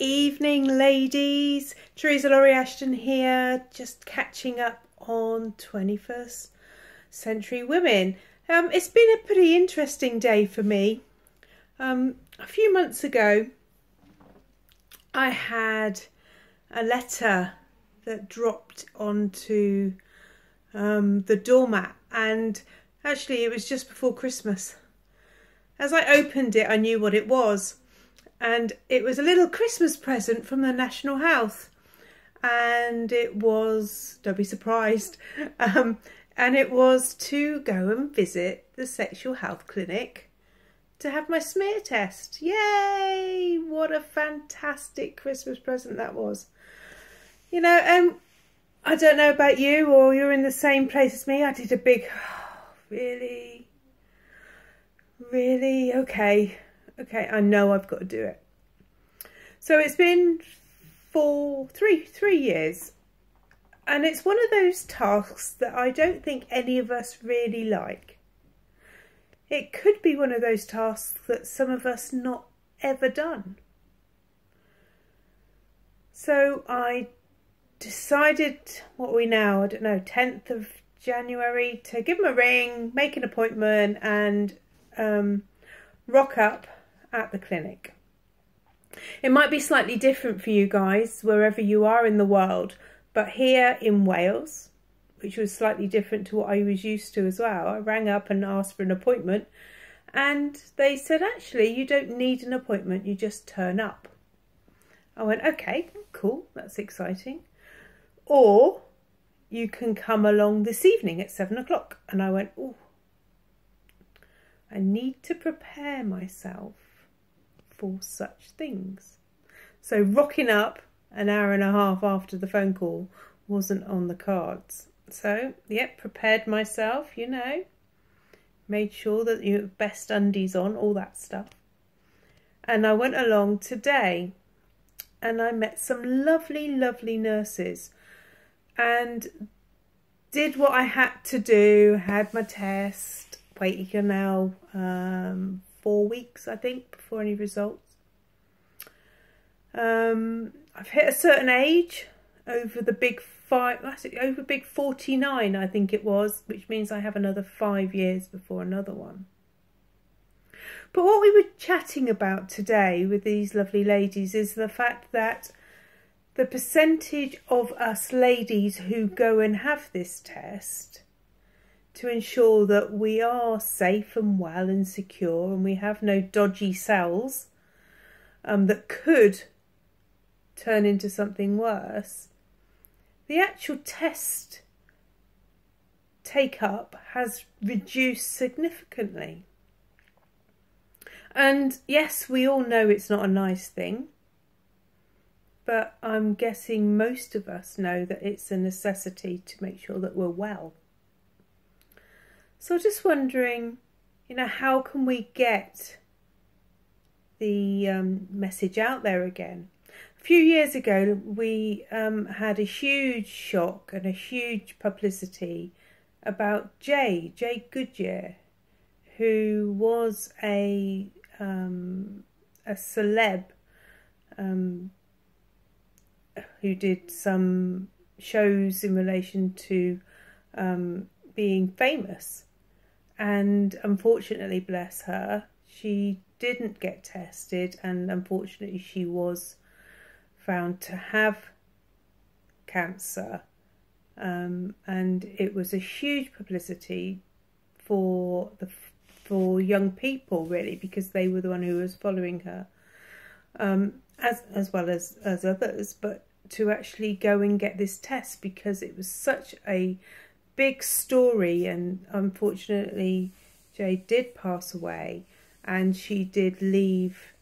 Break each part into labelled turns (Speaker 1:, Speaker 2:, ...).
Speaker 1: Evening, ladies. Teresa Lawrie-Ashton here, just catching up on 21st century women. It's been a pretty interesting day for me. A few months ago, I had a letter that dropped onto the doormat, and actually it was just before Christmas. As I opened it, I knew what it was. And it was a little Christmas present from the National Health. And it was, don't be surprised, and it was to go and visit the sexual health clinic to have my smear test. Yay! What a fantastic Christmas present that was. You know, I don't know about you, or you're in the same place as me. I did a big, really? Okay, I know I've got to do it. So it's been three years, and it's one of those tasks that I don't think any of us really like. It could be one of those tasks that some of us not ever done. So I decided, what are we now? I don't know, 10th of January, to give them a ring, make an appointment, and rock up at the clinic. It might be slightly different for you guys wherever you are in the world, but here in Wales, which was slightly different to what I was used to as well, I rang up and asked for an appointment, and they said, actually, you don't need an appointment, you just turn up. I went, okay, cool, that's exciting. Or you can come along this evening at 7 o'clock. And I went, oh, I need to prepare myself for such things. So rocking up an hour and a half after the phone call wasn't on the cards. So, yep, prepared myself, you know, made sure that you have best undies on, all that stuff. And I went along today and I met some lovely nurses and did what I had to do, had my test, waiting now 4 weeks, I think, before any results. I've hit a certain age, over the big 49, I think it was, which means I have another 5 years before another one. But what we were chatting about today with these lovely ladies is the fact that the percentage of us ladies who go and have this test to ensure that we are safe and well and secure and we have no dodgy cells that could turn into something worse, the actual test take-up has reduced significantly. And yes, we all know it's not a nice thing, but I'm guessing most of us know that it's a necessity to make sure that we're well. So just wondering, you know, how can we get the message out there again? A few years ago, we had a huge shock and a huge publicity about Jay Goodyear, who was a celeb who did some shows in relation to being famous. And unfortunately, bless her, she didn't get tested, and unfortunately she was found to have cancer. And it was a huge publicity for young people, really, because they were the one who was following her, as well as others, but to actually go and get this test because it was such a big story. And unfortunately Jay did pass away, and she did leave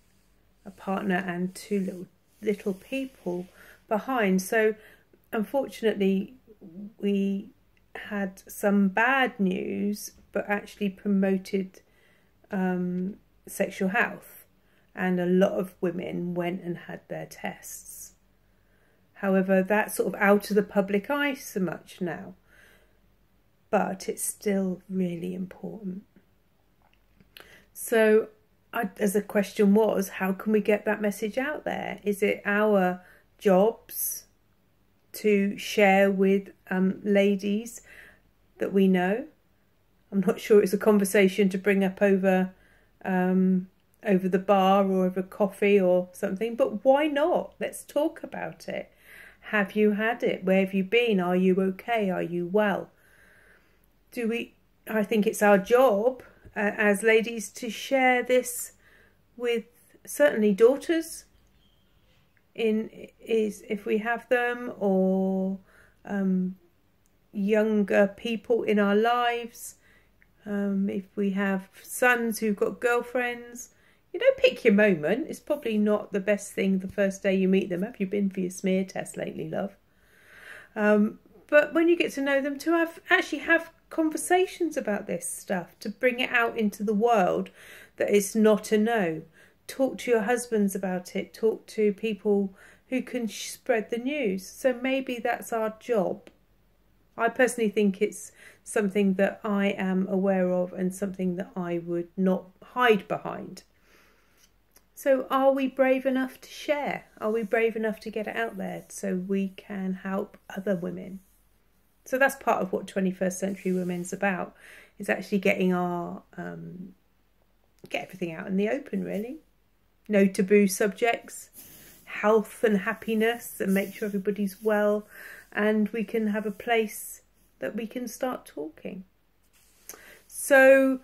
Speaker 1: a partner and two little people behind. So unfortunately we had some bad news, but actually promoted sexual health, and a lot of women went and had their tests. However, that's sort of out of the public eye so much now, but it's still really important. So as the question was, how can we get that message out there? Is it our jobs to share with ladies that we know? I'm not sure it's a conversation to bring up over the bar or over coffee or something, but why not? Let's talk about it. Have you had it? Where have you been? Are you okay? Are you well? I think it's our job as ladies to share this with certainly daughters, if we have them, or younger people in our lives. If we have sons who've got girlfriends, pick your moment. It's probably not the best thing the first day you meet them. Have you been for your smear test lately, love? But when you get to know them, to actually have conversations about this stuff, to bring it out into the world that it's not a no. Talk to your husbands about it. Talk to people who can spread the news. So maybe that's our job. I personally think it's something that I am aware of and something that I would not hide behind. So are we brave enough to share? Are we brave enough to get it out there so we can help other women? So that's part of what 21st Century Women's about, is actually getting our get everything out in the open, really. No taboo subjects, health and happiness, and make sure everybody's well, and we can have a place that we can start talking. So,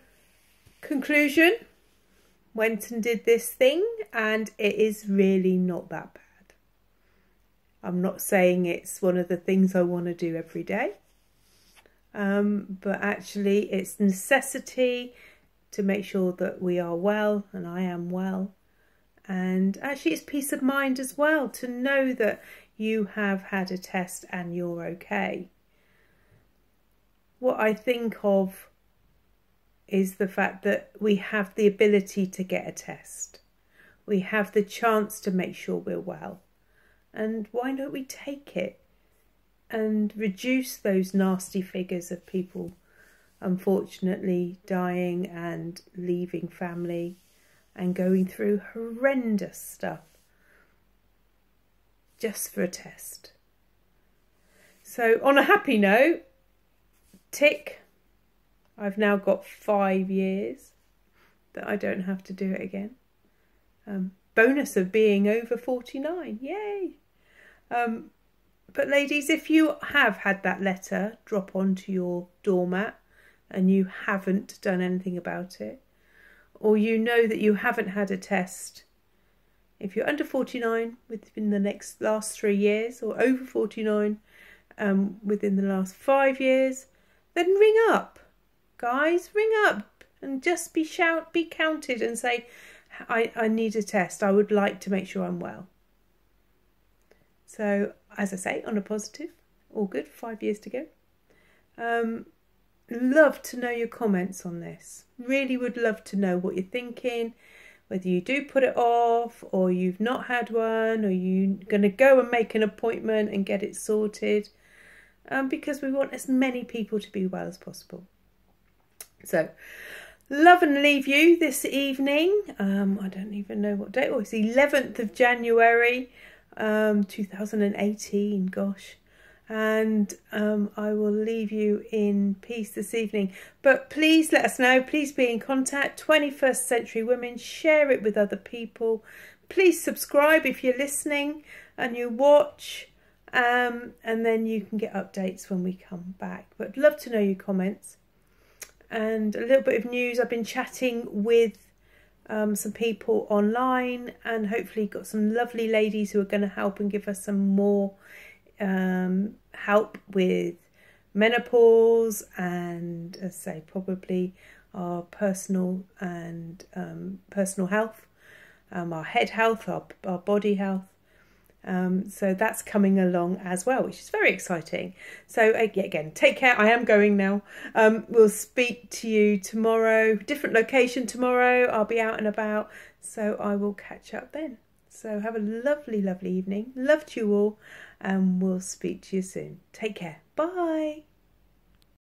Speaker 1: conclusion, went and did this thing, and it is really not that bad. I'm not saying it's one of the things I want to do every day, but actually it's necessity to make sure that we are well, and I am well. And actually it's peace of mind as well to know that you have had a test and you're okay. What I think of is the fact that we have the ability to get a test. We have the chance to make sure we're well. And why don't we take it and reduce those nasty figures of people unfortunately dying and leaving family and going through horrendous stuff just for a test. So on a happy note, tick, I've now got 5 years that I don't have to do it again. Bonus of being over 49, yay! But ladies, if you have had that letter drop onto your doormat and you haven't done anything about it, or you know that you haven't had a test, if you're under 49 within the last 3 years, or over 49 within the last 5 years, then ring up, guys, ring up and just be counted and say, I need a test. I would like to make sure I'm well. So, as I say, on a positive, all good, 5 years to go. Love to know your comments on this. Really would love to know what you're thinking, whether you do put it off, or you've not had one, or you're going to go and make an appointment and get it sorted, because we want as many people to be well as possible. So, love and leave you this evening. I don't even know what date. Oh, it's 11th of January, 2018. Gosh. And I will leave you in peace this evening. But please let us know. Please be in contact. 21st Century Women. Share it with other people. Please subscribe if you're listening and you watch. And then you can get updates when we come back. But I'd love to know your comments. And a little bit of news. I've been chatting with some people online, and hopefully got some lovely ladies who are going to help and give us some more help with menopause and, as I say, probably our personal and personal health, our head health, our body health. So that's coming along as well, which is very exciting. So again, take care. I am going now. We'll speak to you tomorrow. Different location tomorrow. I'll be out and about. So I will catch up then. So have a lovely, lovely evening. Love to you all. And we'll speak to you soon. Take care. Bye.